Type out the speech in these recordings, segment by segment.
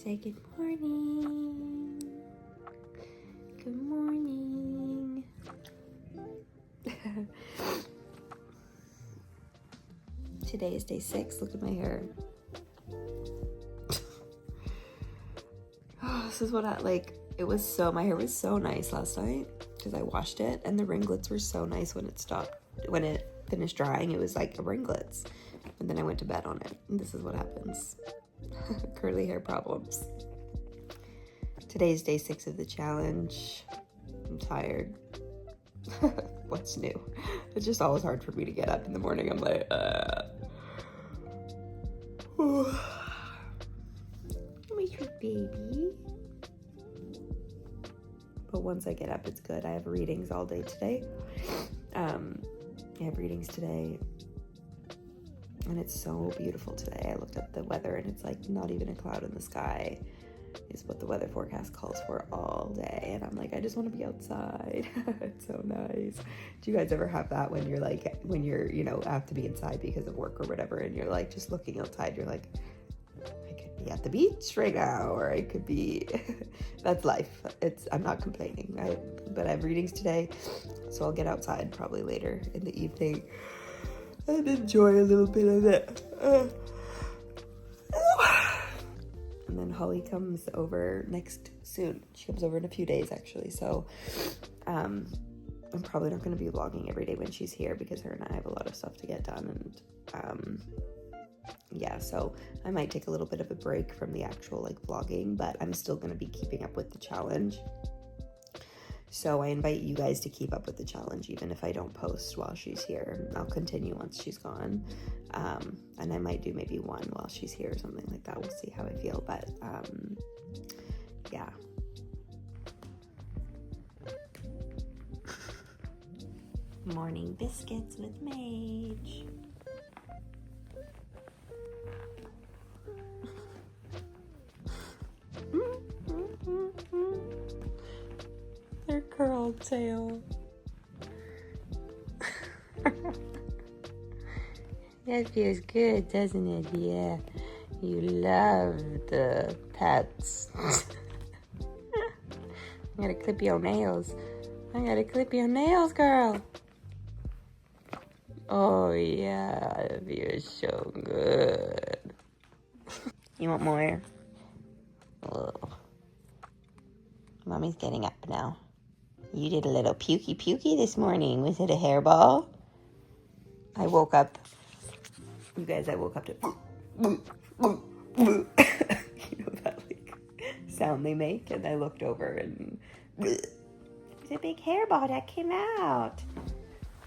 Say good morning. Good morning. Today is day 6. Look at my hair. Oh, this is what my hair was so nice last night because I washed it, and the ringlets were so nice when it finished drying. It was like ringlets, and then I went to bed on it, and this is what happens. Curly hair problems. Today's day 6 of the challenge. I'm tired. What's new? It's just always hard for me to get up in the morning. I'm like, my sweet baby. But once I get up, it's good. I have readings all day today. I have readings today, and it's so beautiful today. I looked at the weather, and it's like not even a cloud in the sky is what the weather forecast calls for all day. And I'm like, I just want to be outside. It's so nice. Do you guys ever have that when you're have to be inside because of work or whatever, and you're like just looking outside, you're like, I could be at the beach right now, or I could be that's life. I'm not complaining. But I have readings today, so I'll get outside probably later in the evening and enjoy a little bit of it. And then Holly comes over soon. She comes over in a few days, actually. So I'm probably not going to be vlogging every day when she's here because her and I have a lot of stuff to get done. And so I might take a little bit of a break from the actual vlogging, but I'm still going to be keeping up with the challenge. So I invite you guys to keep up with the challenge, even if I don't post while she's here. I'll continue once she's gone. And I might do maybe one while she's here or something like that. We'll see how I feel, but yeah. Morning biscuits with Mage. Their curled tail. That feels good, doesn't it? Yeah. You love the pets. I gotta clip your nails. Girl. Oh, yeah. It feels so good. You want more? Oh. Mommy's getting up now. You did a little pukey this morning. Was it a hairball? I woke up. You guys, I woke up to you know that sound they make, and I looked over and there's a big hairball that came out.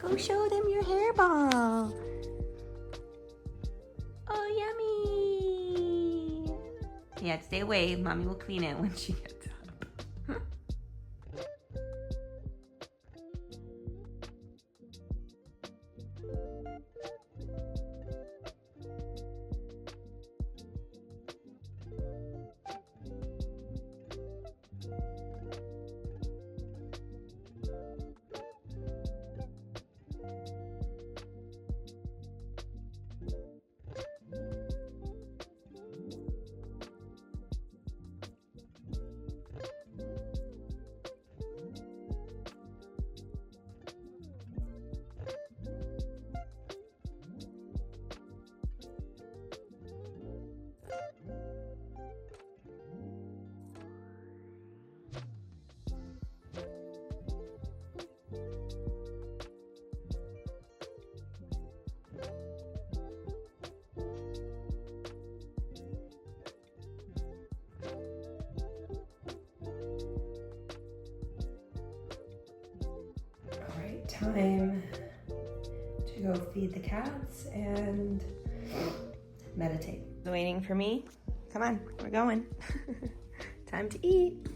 Go show them your hairball. Oh, yummy. Yeah, stay away. Mommy will clean it when she gets up. Time to go feed the cats and meditate. Waiting for me. Come on, we're going. Time to eat.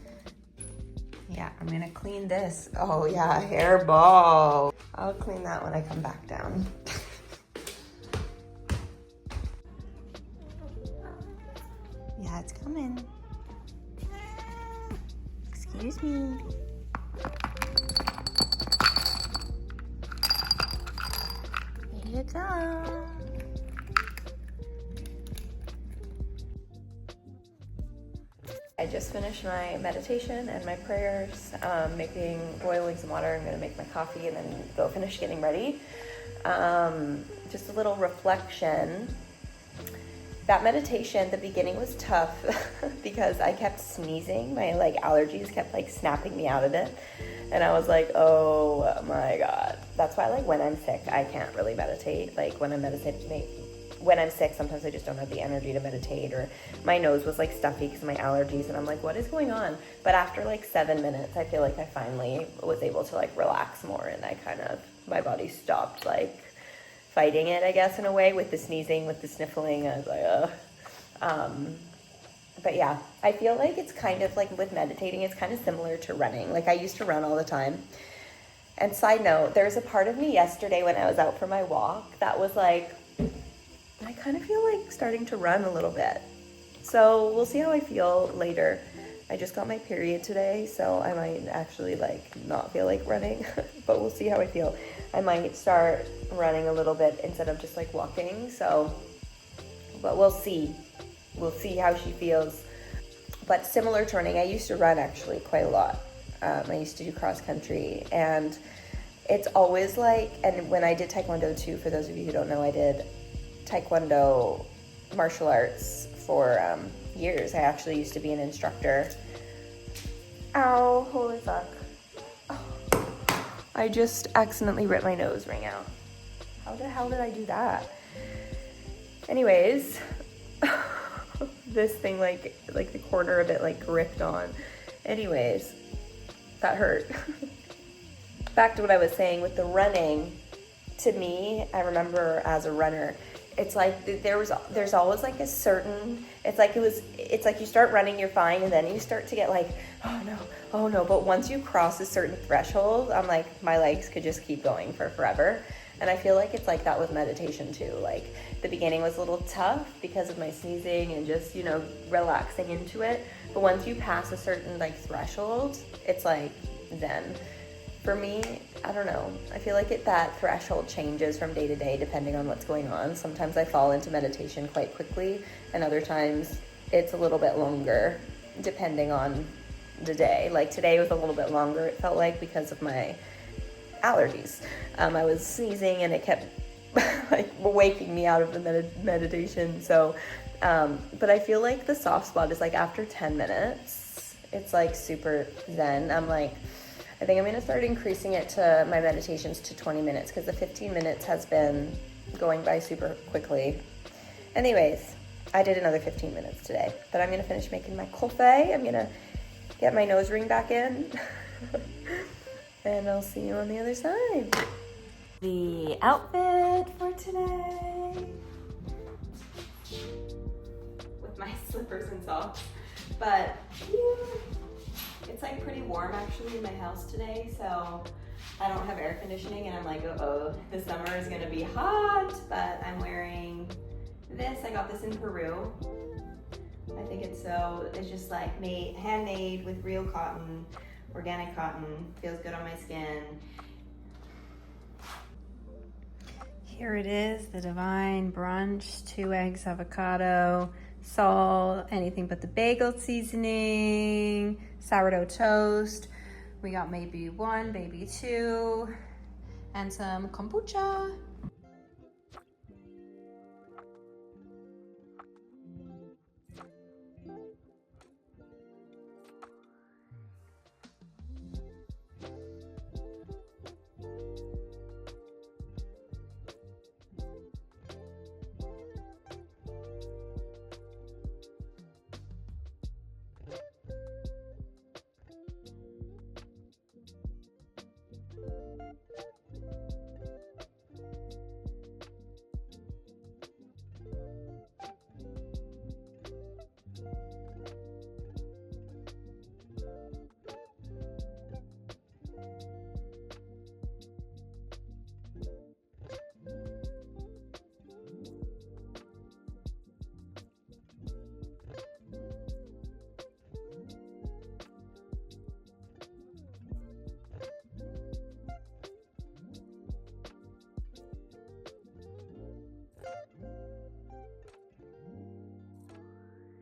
Yeah, I'm gonna clean this. Oh yeah, hairball. I'll clean that when I come back down. Yeah, it's coming. Excuse me. Here you go. I just finished my meditation and my prayers, boiling some water. I'm gonna make my coffee and then go finish getting ready. Just a little reflection. That meditation, the beginning was tough because I kept sneezing. My allergies kept snapping me out of it. And I was like, oh my God. That's why when I'm sick, I can't really meditate. When I'm sick, sometimes I just don't have the energy to meditate, or my nose was stuffy because of my allergies, and I'm like, what is going on? But after 7 minutes, I feel like I finally was able to relax more, and my body stopped fighting it, I guess, in a way, with the sneezing, with the sniffling. I was like, ugh. But yeah, I feel like it's kind of with meditating, it's kind of similar to running. I used to run all the time. And side note, there's a part of me yesterday when I was out for my walk that was I kind of feel starting to run a little bit. So we'll see how I feel later. I just got my period today, so I might actually not feel like running, but we'll see how I feel. I might start running a little bit instead of just walking. So, but we'll see. We'll see how she feels. But similar to running, I used to run actually quite a lot. I used to do cross country, and it's always and when I did Taekwondo too, for those of you who don't know, I did Taekwondo martial arts for years. I actually used to be an instructor. Ow, holy fuck. Oh. I just accidentally ripped my nose ring out. How the hell did I do that? Anyways, this thing the corner of it gripped on. Anyways, that hurt. Back to what I was saying with the running. To me, I remember as a runner, it's there's always a certain, it's you start running, you're fine, and then you start to get oh no, but once you cross a certain threshold, I'm my legs could just keep going for forever. And I feel it's that with meditation too. The beginning was a little tough because of my sneezing and just, relaxing into it. But once you pass a certain threshold, it's zen. For me, I don't know. I feel that threshold changes from day to day depending on what's going on. Sometimes I fall into meditation quite quickly, and other times it's a little bit longer depending on the day. Today was a little bit longer, it felt because of my allergies. I was sneezing and it kept waking me out of the meditation. So, but I feel the soft spot is after 10 minutes, it's super zen. I think I'm going to start increasing it to my meditations to 20 minutes because the 15 minutes has been going by super quickly. Anyways, I did another 15 minutes today, but I'm going to finish making my coffee. I'm going to get my nose ring back in, and I'll see you on the other side. The outfit for today, with my slippers and socks, but it's pretty warm actually in my house today, so I don't have air conditioning, and I'm uh-oh, the summer is gonna be hot. But I'm wearing this. I got this in Peru. I think it's just handmade with real cotton, organic cotton. Feels good on my skin. Here it is, the divine brunch: 2 eggs, avocado, salt, anything but the bagel seasoning, sourdough toast. We got maybe 1, maybe 2, and some kombucha.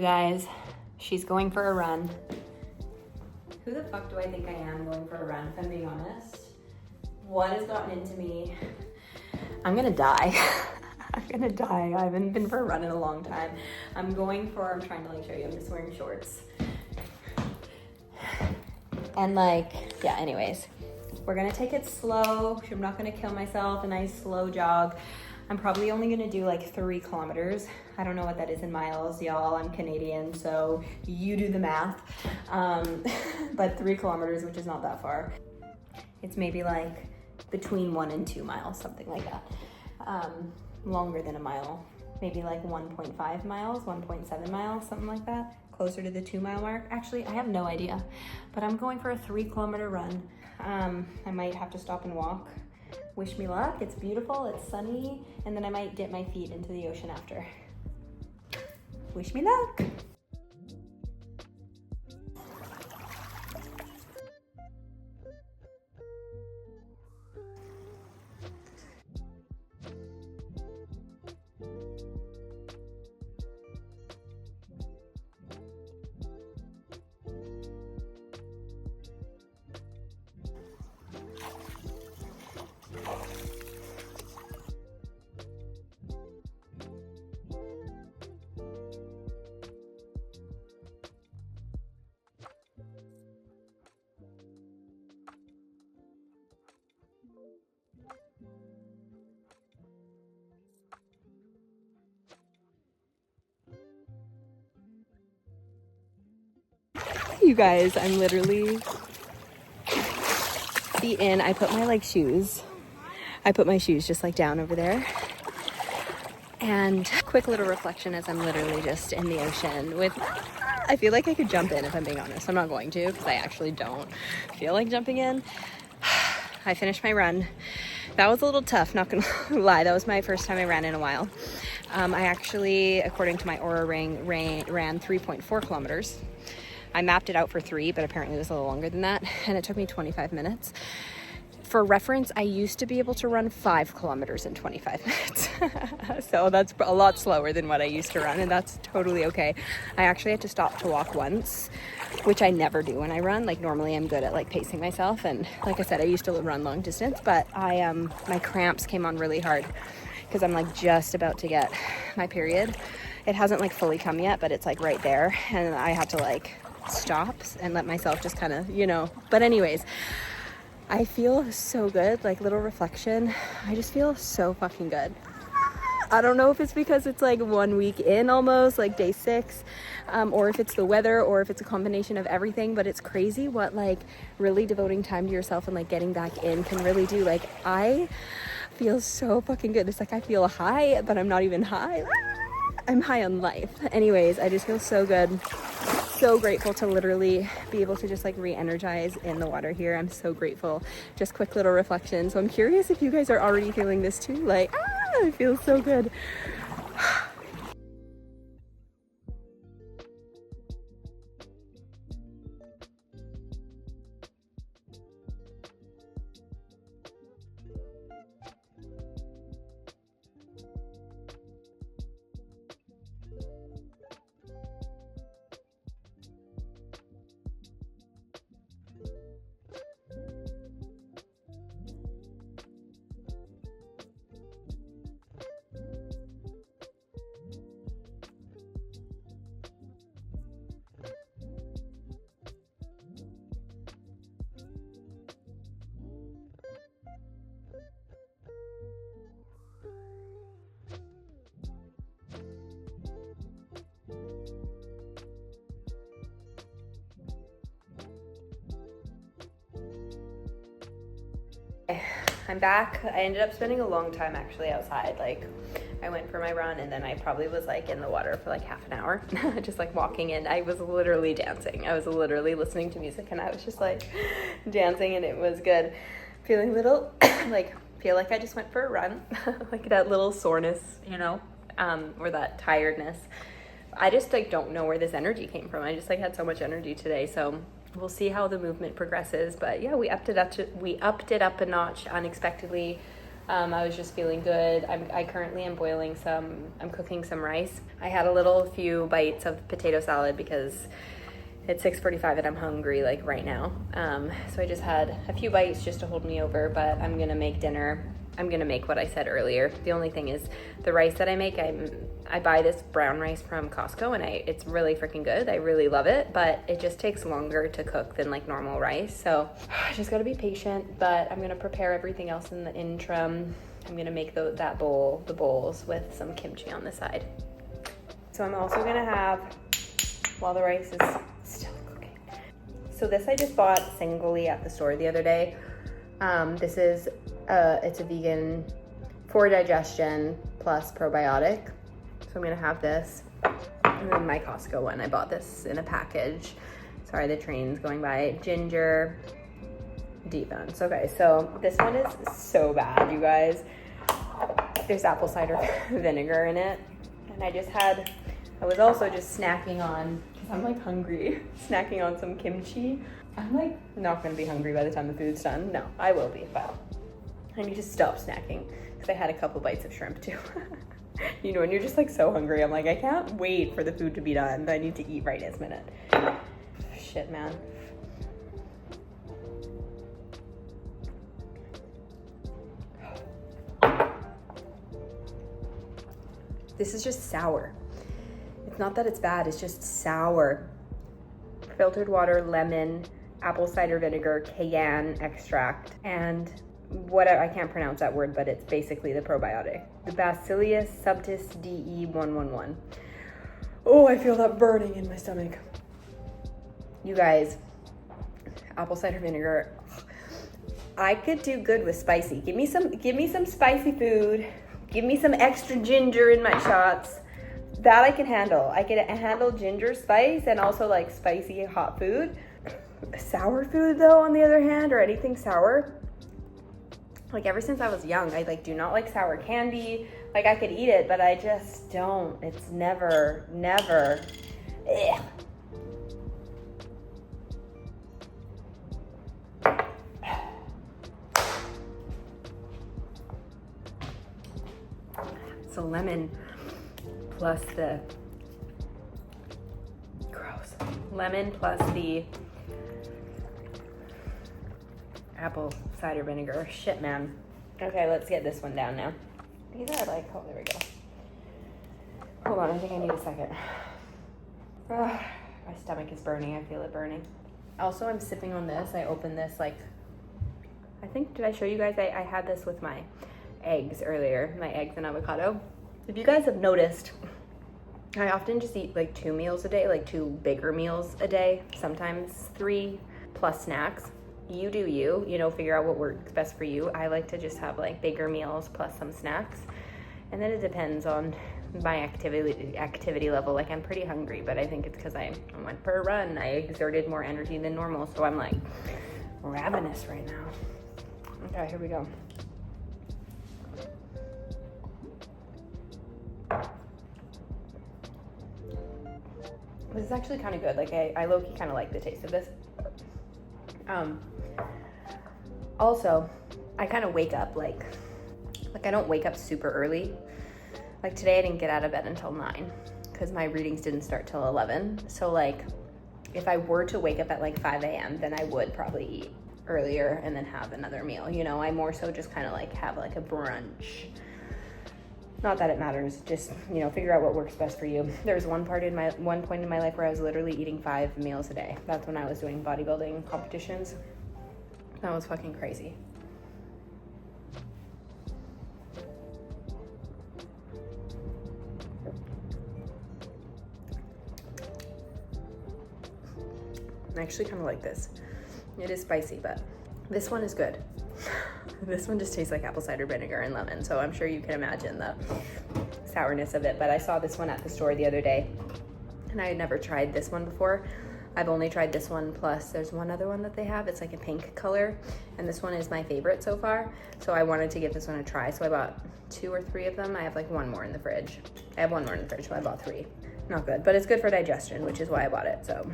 Guys, She's going for a run. Who the fuck do I think I am going for a run, if I'm being honest? What has gotten into me? I'm gonna die. I'm gonna die. I haven't been for a run in a long time. I'm trying to like show you, I'm just wearing shorts. And like, yeah, anyways. We're gonna take it slow. I'm not gonna kill myself, a nice slow jog. I'm probably only gonna do like 3 kilometers. I don't know what that is in miles, y'all. I'm Canadian, so you do the math. But 3 kilometers, which is not that far. It's maybe like between 1 and 2 miles, something like that. Longer than a mile, maybe like 1.5 miles, 1.7 miles, something like that. Closer to the 2 mile mark. Actually, I have no idea, but I'm going for a 3 kilometer run. I might have to stop and walk. Wish me luck. It's beautiful, it's sunny, and then I might dip my feet into the ocean after. Wish me luck. You guys, I'm literally the inn. I put my like shoes. I put my shoes just like down over there. And quick little reflection as I'm literally just in the ocean with, I feel like I could jump in if I'm being honest. I'm not going to because I actually don't feel like jumping in. I finished my run. That was a little tough, not gonna lie. That was my first time I ran in a while. I actually, according to my Aura ring, ran 3.4 kilometers. I mapped it out for 3, but apparently it was a little longer than that, and it took me 25 minutes. For reference, I used to be able to run 5 kilometers in 25 minutes. So that's a lot slower than what I used to run, and that's totally okay. I actually had to stop to walk once, which I never do when I run. Like normally I'm good at like pacing myself, and like I said, I used to run long distance, but my cramps came on really hard because I'm like just about to get my period. It hasn't like fully come yet, but it's like right there, and I had to like stop and let myself just kind of, but anyways, I feel so good. Like little reflection, I just feel so fucking good. I don't know if it's because it's like 1 week in almost, like day 6, or if it's the weather, or if it's a combination of everything, but it's crazy what like really devoting time to yourself and like getting back in can really do. Like I feel so fucking good. It's like I feel high, but I'm not even high. I'm high on life. Anyways, I just feel so good. So grateful to literally be able to just like re-energize in the water here. I'm so grateful. Just quick little reflection. So I'm curious if you guys are already feeling this too. Like, it feels so good. I'm back. I ended up spending a long time actually outside. Like I went for my run and then I probably was like in the water for like half an hour, just like walking in. I was literally dancing. I was literally listening to music and I was just like dancing, and it was good. Feeling little like, feel like I just went for a run, like that little soreness, or that tiredness. I just like don't know where this energy came from. I just like had so much energy today. So we'll see how the movement progresses. But yeah, we upped it up a notch unexpectedly. I was just feeling good. I currently am I'm cooking some rice. I had a few bites of potato salad because it's 6:45 and I'm hungry like right now. So I just had a few bites just to hold me over, but I'm gonna make dinner. I'm gonna make what I said earlier. The only thing is the rice that I make, I buy this brown rice from Costco and it's really freaking good. I really love it, but it just takes longer to cook than like normal rice. So I just gotta be patient, but I'm gonna prepare everything else in the interim. I'm gonna make the bowls with some kimchi on the side. So I'm also gonna have, while the rice is still cooking. So this I just bought singly at the store the other day. This is, it's a vegan for digestion plus probiotic. So I'm gonna have this. And then my Costco one, I bought this in a package. Sorry, the train's going by. Ginger defense. Okay, so this one is so bad, you guys. There's apple cider vinegar in it. And I was also just snacking on, because I'm like hungry, snacking on some kimchi. I'm like not gonna be hungry by the time the food's done. No, I will be, but I need to stop snacking because I had a couple bites of shrimp too. You know, and you're just like so hungry. I'm like, I can't wait for the food to be done. I need to eat right this minute. Shit, man. This is just sour. It's not that it's bad, it's just sour. Filtered water, lemon, apple cider vinegar, cayenne extract, and I can't pronounce that word, but it's basically the probiotic. The Bacillus subtis DE111. Oh, I feel that burning in my stomach. You guys, apple cider vinegar. I could do good with spicy. Give me some spicy food. Give me some extra ginger in my shots. That I can handle. I can handle ginger spice and also like spicy hot food. Sour food though, on the other hand, or anything sour. Like ever since I was young, I like do not like sour candy. Like I could eat it, but I just don't. It's never. Ugh. So lemon plus the apple cider vinegar. Shit, man. Okay, let's get this one down now. These are like, oh, there we go. Hold on, I think I need a second. Ugh, my stomach is burning. I feel it burning. Also, I'm sipping on this. I opened this like, I think, did I show you guys? I had this with my eggs earlier, my eggs and avocado. If you guys have noticed, I often just eat like 2 meals a day, like 2 bigger meals a day, sometimes 3 plus snacks. You do you know, figure out what works best for you. I like to just have like bigger meals plus some snacks. And then it depends on my activity level. Like I'm pretty hungry, but I think it's because I went for a run. I exerted more energy than normal. So I'm like ravenous right now. Okay, here we go. This is actually kind of good. Like I low-key kind of like the taste of this. Also, I kind of wake up like I don't wake up super early. Like today I didn't get out of bed until 9 because my readings didn't start till 11. So like if I were to wake up at like 5 a.m., then I would probably eat earlier and then have another meal. You know, I more so just kind of like have like a brunch. Not that it matters, just, you know, figure out what works best for you. There was one point in my life where I was literally eating 5 meals a day. That's when I was doing bodybuilding competitions. That was fucking crazy. I actually kind of like this. It is spicy, but this one is good. This one just tastes like apple cider vinegar and lemon, so I'm sure you can imagine the sourness of it. But I saw this one at the store the other day, and I had never tried this one before. I've only tried this one, plus there's one other one that they have. It's like a pink color, and this one is my favorite so far, so I wanted to give this one a try. So I bought 2 or 3 of them. I have like one more in the fridge. I have one more in the fridge, so I bought 3. Not good, but it's good for digestion, which is why I bought it. So,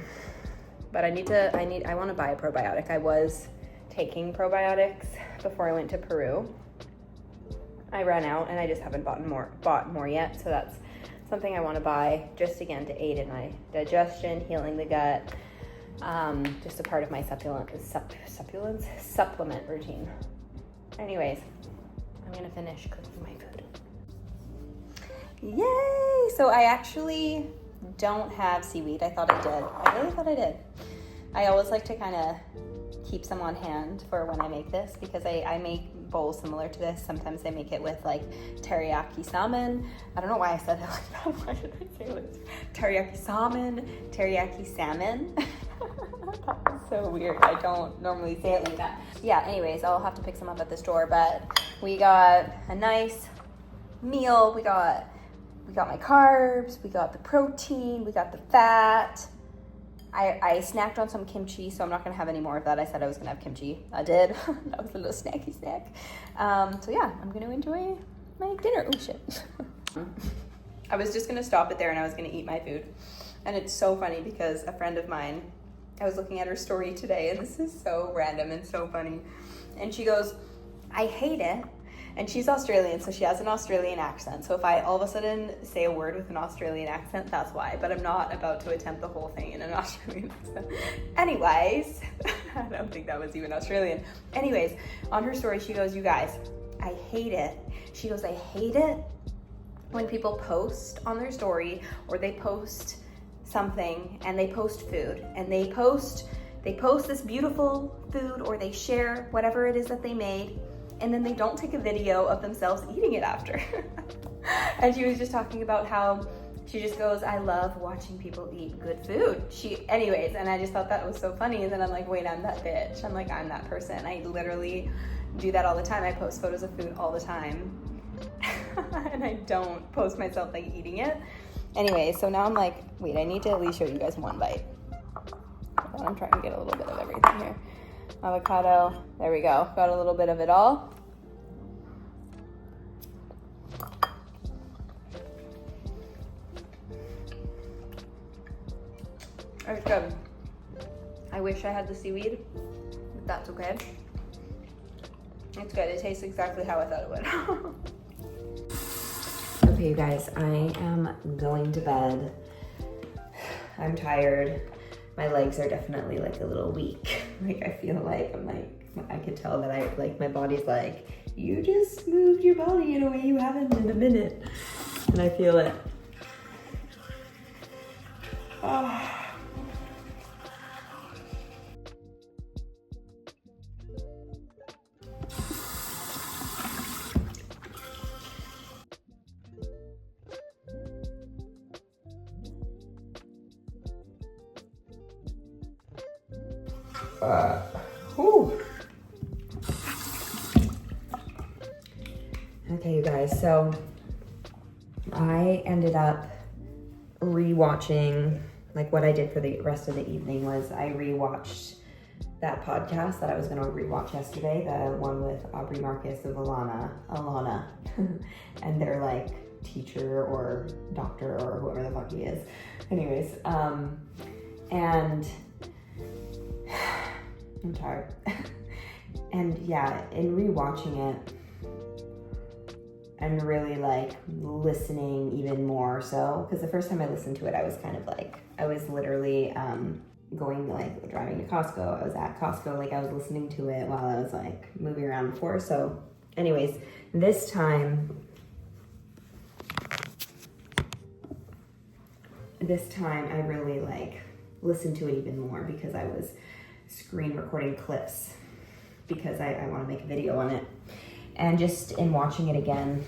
but I want to buy a probiotic. I was taking probiotics before I went to Peru, I ran out and I just haven't bought more yet. So that's something I want to buy, just again to aid in my digestion, healing the gut. Just a part of my supplement routine. Anyways, I'm gonna finish cooking my food. Yay! So I actually don't have seaweed. I thought I did. I really thought I did. I always like to kind of keep some on hand for when I make this, because I make bowls similar to this. Sometimes I make it with like teriyaki salmon. I don't know why I said it like that. Why did I say it? Teriyaki salmon. That was so weird. I don't normally say it like that. Yeah, anyways, I'll have to pick some up at the store, but we got a nice meal. We got my carbs, we got the protein, we got the fat. I snacked on some kimchi, so I'm not gonna have any more of that. I said I was gonna have kimchi. I did. That was a little snacky snack. So yeah, I'm gonna enjoy my dinner. Oh shit. I was just gonna stop it there and I was gonna eat my food. And it's so funny because a friend of mine, I was looking at her story today, and this is so random and so funny. And she goes, I hate it. And she's Australian, so she has an Australian accent. So if I all of a sudden say a word with an Australian accent, that's why. But I'm not about to attempt the whole thing in an Australian accent. Anyways, I don't think that was even Australian. Anyways, on her story, she goes, you guys, I hate it. She goes, I hate it when people post on their story, or they post something and they post food, and they post this beautiful food, or they share whatever it is that they made, and then they don't take a video of themselves eating it after. And she was just talking about how she just goes, I love watching people eat good food. Anyways, and I just thought that was so funny. And then I'm like, wait, I'm that bitch. I'm like, I'm that person. I literally do that all the time. I post photos of food all the time. And I don't post myself like eating it. Anyway, so now I'm like, wait, I need to at least show you guys one bite. I'm trying to get a little bit of everything here. Avocado, there we go. Got a little bit of it all. It's good. I wish I had the seaweed, but that's okay. It's good. It tastes exactly how I thought it would. Okay, you guys, I am going to bed. I'm tired. My legs are definitely like a little weak. Like I feel like I could tell that my body's like, you just moved your body in a way you haven't in a minute. And I feel it. Oh. Okay, you guys, so I ended up rewatching, like what I did for the rest of the evening was I rewatched that podcast that I was going to rewatch yesterday, the one with Aubrey Marcus of Alana, and their like teacher or doctor or whoever the fuck he is. Anyways, and I'm tired. And yeah, in rewatching it, I'm really like listening even more so, because the first time I listened to it, I was kind of like, I was literally going like driving to Costco. I was at Costco, like I was listening to it while I was like moving around before. So anyways, this time I really like listened to it even more, because I was screen recording clips because I want to make a video on it. And just in watching it again,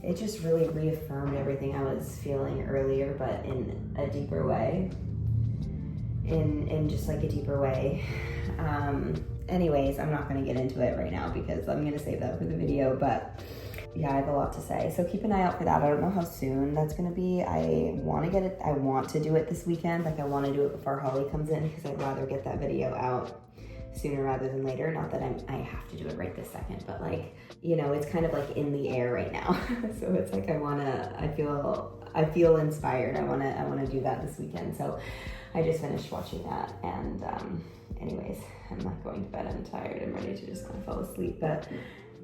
it just really reaffirmed everything I was feeling earlier, but in a deeper way. In just like a deeper way. Anyways, I'm not going to get into it right now because I'm going to save that for the video, but yeah, I have a lot to say. So keep an eye out for that. I don't know how soon that's going to be. I want to do it this weekend. Like I want to do it before Holly comes in, because I'd rather get that video out sooner rather than later. Not that I have to do it right this second, but like, you know, it's kind of like in the air right now. So it's like I feel inspired. I want to do that this weekend. So I just finished watching that, and anyways, I'm not going to bed. I'm tired. I'm ready to just kind of fall asleep. But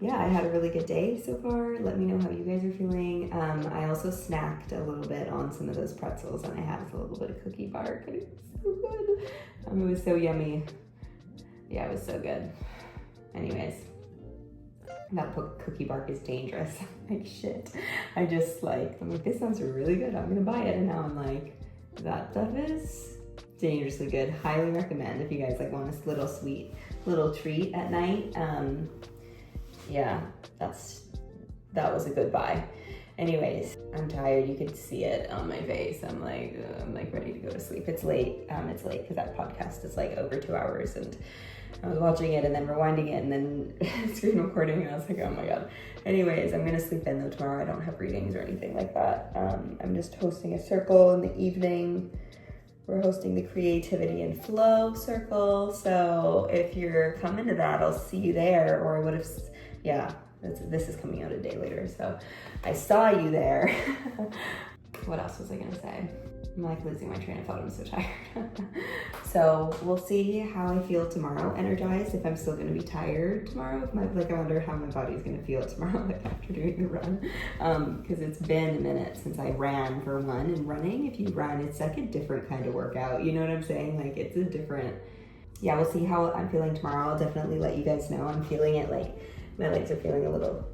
yeah, I had a really good day so far. Let me know how you guys are feeling. I also snacked a little bit on some of those pretzels, and I had a little bit of cookie bark, and it was so good. It was so yummy. Yeah, it was so good. Anyways, that cookie bark is dangerous. Like shit. I'm like, this sounds really good. I'm gonna buy it. And now I'm like, that stuff is dangerously good. Highly recommend if you guys like want a little sweet little treat at night. Yeah, that was a good buy. Anyways, I'm tired. You could see it on my face. I'm like ready to go to sleep. It's late. It's late because that podcast is like over 2 hours, and I was watching it and then rewinding it and then screen recording, and I was like, oh my god. Anyways, I'm gonna sleep in though tomorrow. I don't have readings or anything like that. I'm just hosting a circle in the evening. We're hosting the Creativity and Flow circle. So if you're coming to that, I'll see you there. Or I would have, yeah, this is coming out a day later. So I saw you there. What else was I gonna say? I'm like losing my train of thought. I'm so tired. So we'll see how I feel tomorrow. Energized. If I'm still gonna be tired tomorrow. I wonder how my body's gonna feel tomorrow, like after doing the run. Because it's been a minute since I ran for one. And running, if you run, it's like a different kind of workout. You know what I'm saying? Like it's a different. Yeah, we'll see how I'm feeling tomorrow. I'll definitely let you guys know. I'm feeling it like my legs are feeling a little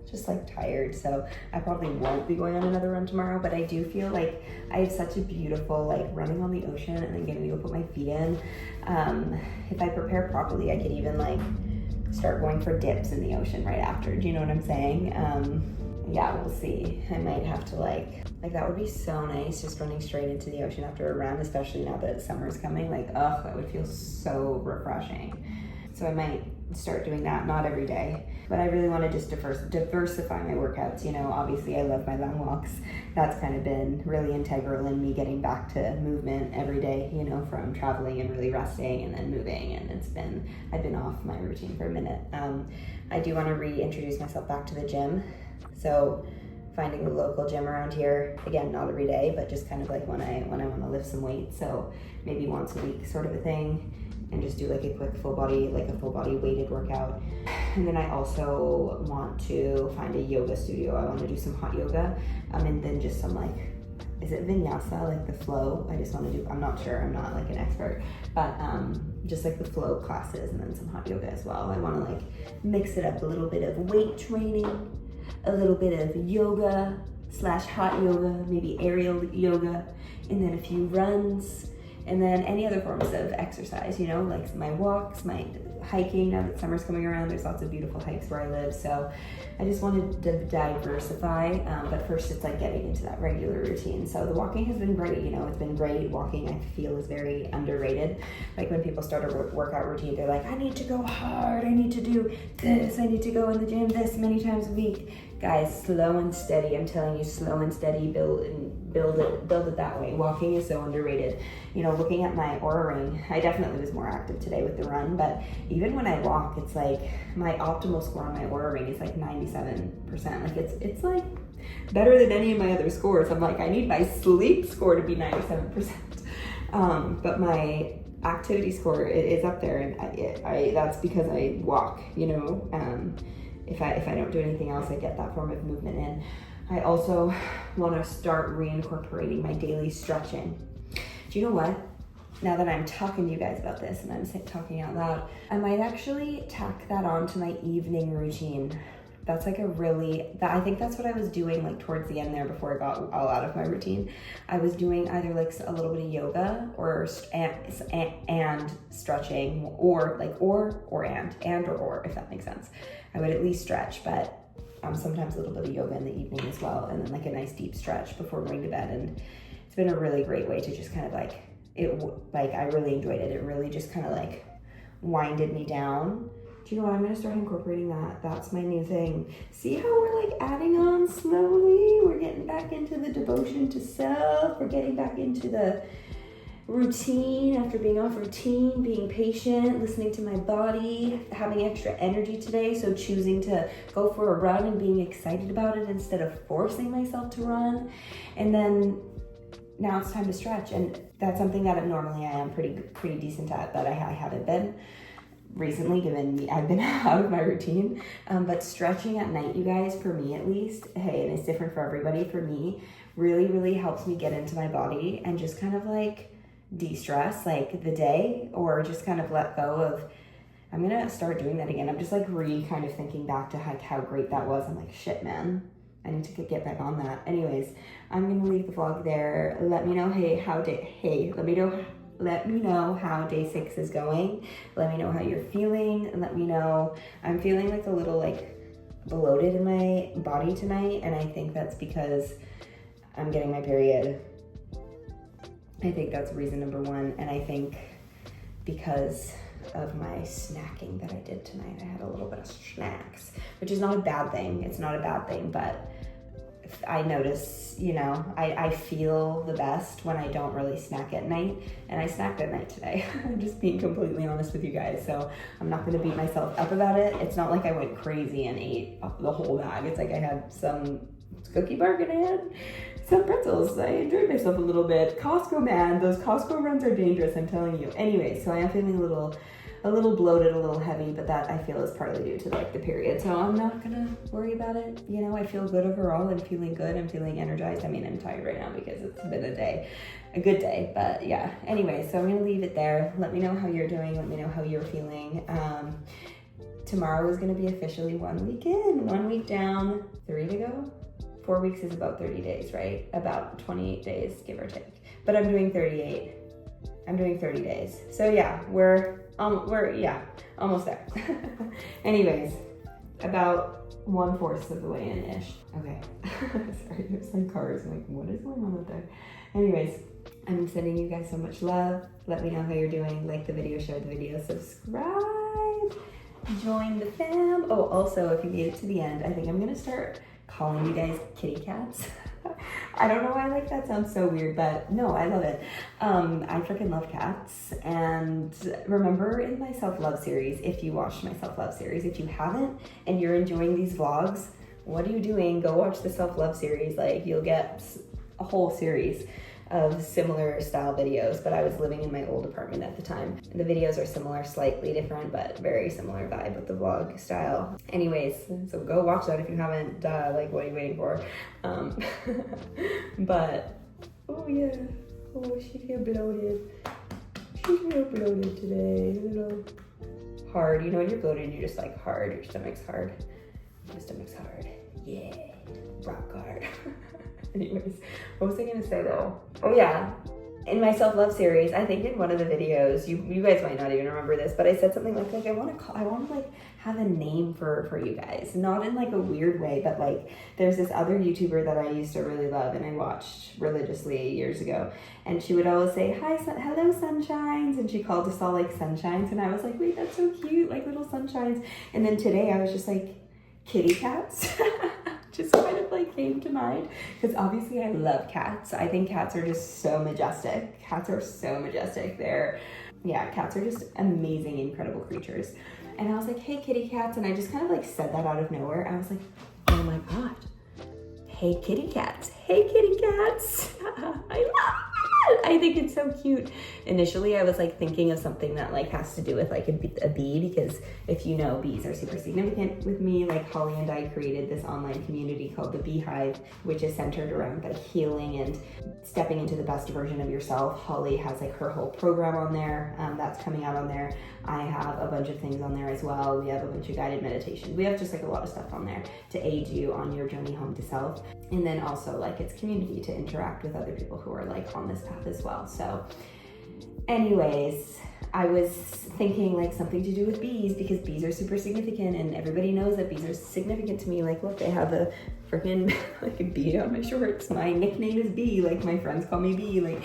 just like tired, so I probably won't be going on another run tomorrow, but I do feel like I have such a beautiful like running on the ocean and then getting to go put my feet in. If I prepare properly, I could even like start going for dips in the ocean right after. Do you know what I'm saying? Yeah, we'll see. I might have to like that would be so nice, just running straight into the ocean after a run, especially now that summer's coming. Like, oh, that would feel so refreshing. So I might start doing that, not every day, but I really want to just diversify my workouts. You know, obviously I love my long walks. That's kind of been really integral in me getting back to movement every day, you know, from traveling and really resting and then moving. And I've been off my routine for a minute. I do want to reintroduce myself back to the gym. So finding a local gym around here, again, not every day, but just kind of like when I want to lift some weight. So maybe once a week sort of a thing. And just do like a quick full body weighted workout. And then I also want to find a yoga studio. I want to do some hot yoga. And then just some like, is it vinyasa, like the flow? I just want to do, I'm not sure, I'm not like an expert, but just like the flow classes and then some hot yoga as well. I want to like mix it up, a little bit of weight training, a little bit of yoga / hot yoga, maybe aerial yoga, and then a few runs. And then any other forms of exercise, you know, like my walks, my hiking. Now that summer's coming around, there's lots of beautiful hikes where I live. So I just wanted to diversify. But first it's like getting into that regular routine. So the walking has been great. You know, it's been great. Walking, I feel, is very underrated. Like when people start a workout routine, they're like, I need to go hard. I need to do this. I need to go in the gym this many times a week. Guys, slow and steady. I'm telling you, slow and steady, build it that way. Walking is so underrated. You know, looking at my Oura ring, I definitely was more active today with the run, but even when I walk, it's like my optimal score on my Oura ring is like 97%. Like it's like better than any of my other scores. I'm like, I need my sleep score to be 97%. But my activity score, it is up there, and I that's because I walk, you know. If I don't do anything else, I get that form of movement in. I also want to start reincorporating my daily stretching. Do you know what? Now that I'm talking to you guys about this and I'm talking out loud, I might actually tack that on to my evening routine. That's like I think that's what I was doing like towards the end there before I got all out of my routine. I was doing either like a little bit of yoga and stretching or if that makes sense. I would at least stretch, but sometimes a little bit of yoga in the evening as well, and then like a nice deep stretch before going to bed. And it's been a really great way to just kind of like I really enjoyed it. It really just kind of like winded me down. Do you know what? I'm gonna start incorporating that. That's my new thing. See how we're like adding on slowly? We're getting back into the devotion to self. We're getting back into the routine after being off routine, being patient, listening to my body, having extra energy today. So choosing to go for a run and being excited about it instead of forcing myself to run. And then now it's time to stretch. And that's something that normally I am pretty decent at, but I haven't been. recently, given me, I've been out of my routine. But stretching at night, you guys, for me at least, hey, and it's different for everybody, for me, really, really helps me get into my body and just kind of like de-stress like the day, or just kind of let go of, I'm gonna start doing that again. I'm just like kind of thinking back to like how great that was. I'm like, shit, man, I need to get back on that. Anyways, I'm gonna leave the vlog there. Let me know, let me know how day 6 is going. Let me know how you're feeling, and let me know. I'm feeling like a little like bloated in my body tonight, and I think that's because I'm getting my period. I think that's reason number 1, and I think because of my snacking that I did tonight. I had a little bit of snacks, which is not a bad thing. It's not a bad thing, but I notice, you know, I feel the best when I don't really snack at night, and I snacked at night today. I'm just being completely honest with you guys, so I'm not gonna beat myself up about it. It's not like I went crazy and ate the whole bag. It's like I had some cookie bark and I had some pretzels. I enjoyed myself a little bit. Costco, man, those Costco runs are dangerous, I'm telling you. Anyway, so I am feeling a little bloated, a little heavy, but that I feel is partly due to like the period. So I'm not gonna worry about it. You know, I feel good overall. I'm feeling good. I'm feeling energized. I mean, I'm tired right now because it's been a good day, but yeah. Anyway, so I'm gonna leave it there. Let me know how you're doing. Let me know how you're feeling. Tomorrow is gonna be officially 1 week in, 1 week down, 3 to go. 4 weeks is about 30 days, right? About 28 days, give or take. But I'm doing 38. I'm doing 30 days. So yeah, we're almost there. Anyways, about 1/4 of the way in-ish. Okay. Sorry, there's some cars. I'm like, what is going on with there? Anyways, I'm sending you guys so much love. Let me know how you're doing. Like the video, share the video, subscribe, join the fam. Oh, also, if you made it to the end, I think I'm gonna start calling you guys kitty cats. I don't know why like that sounds so weird, but no, I love it. I freaking love cats. And remember in my self-love series, if you watched my self-love series, if you haven't and you're enjoying these vlogs, what are you doing? Go watch the self-love series. Like, you'll get a whole series of similar style videos, but I was living in my old apartment at the time. The videos are similar, slightly different, but very similar vibe with the vlog style. Anyways, so go watch that if you haven't. Like, what are you waiting for? But, oh yeah, oh, she feel bloated. She feel bloated today, a little hard. You know when you're bloated, you're just like hard, your stomach's hard. Your stomach's hard, yeah, rock hard. Anyways, what was I gonna say though? Oh yeah, in my self-love series, I think in one of the videos, you guys might not even remember this, but I said something like I want to like have a name for you guys, not in like a weird way, but like there's this other YouTuber that I used to really love and I watched religiously years ago, and she would always say, hello sunshines, and she called us all like sunshines, and I was like, wait, that's so cute, like little sunshines. And then today I was just like, kitty cats. Just kind of like came to mind, because obviously I love cats. I think cats are just so majestic. Cats are so majestic. Cats are just amazing, incredible creatures. And I was like, hey kitty cats, and I just kind of like said that out of nowhere. I was like, oh my god, hey kitty cats, hey kitty cats. I love it. I think it's so cute. Initially, I was like thinking of something that like has to do with like a bee, because if you know, bees are super significant with me. Like Holly and I created this online community called the Beehive, which is centered around like healing and stepping into the best version of yourself. Holly has like her whole program on there that's coming out on there. I have a bunch of things on there as well. We have a bunch of guided meditations. We have just like a lot of stuff on there to aid you on your journey home to self. And then also like it's community to interact with other people who are like on this path as well. So anyways, I was thinking like something to do with bees, because bees are super significant and everybody knows that bees are significant to me. Like, look, I have a freaking like a bee on my shorts. My nickname is Bee. Like, my friends call me Bee. Like,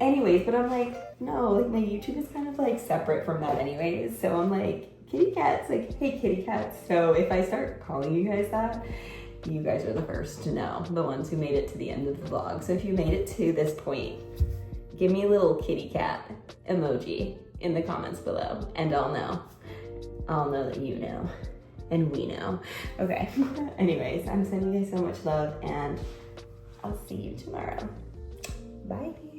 anyways, but I'm like, no, like my YouTube is kind of like separate from that anyways. So I'm like, kitty cats, like, hey kitty cats. So if I start calling you guys that, you guys are the first to know, the ones who made it to the end of the vlog. So if you made it to this point, give me a little kitty cat emoji in the comments below, and I'll know that you know, and we know. Okay, anyways, I'm sending you guys so much love, and I'll see you tomorrow. Bye.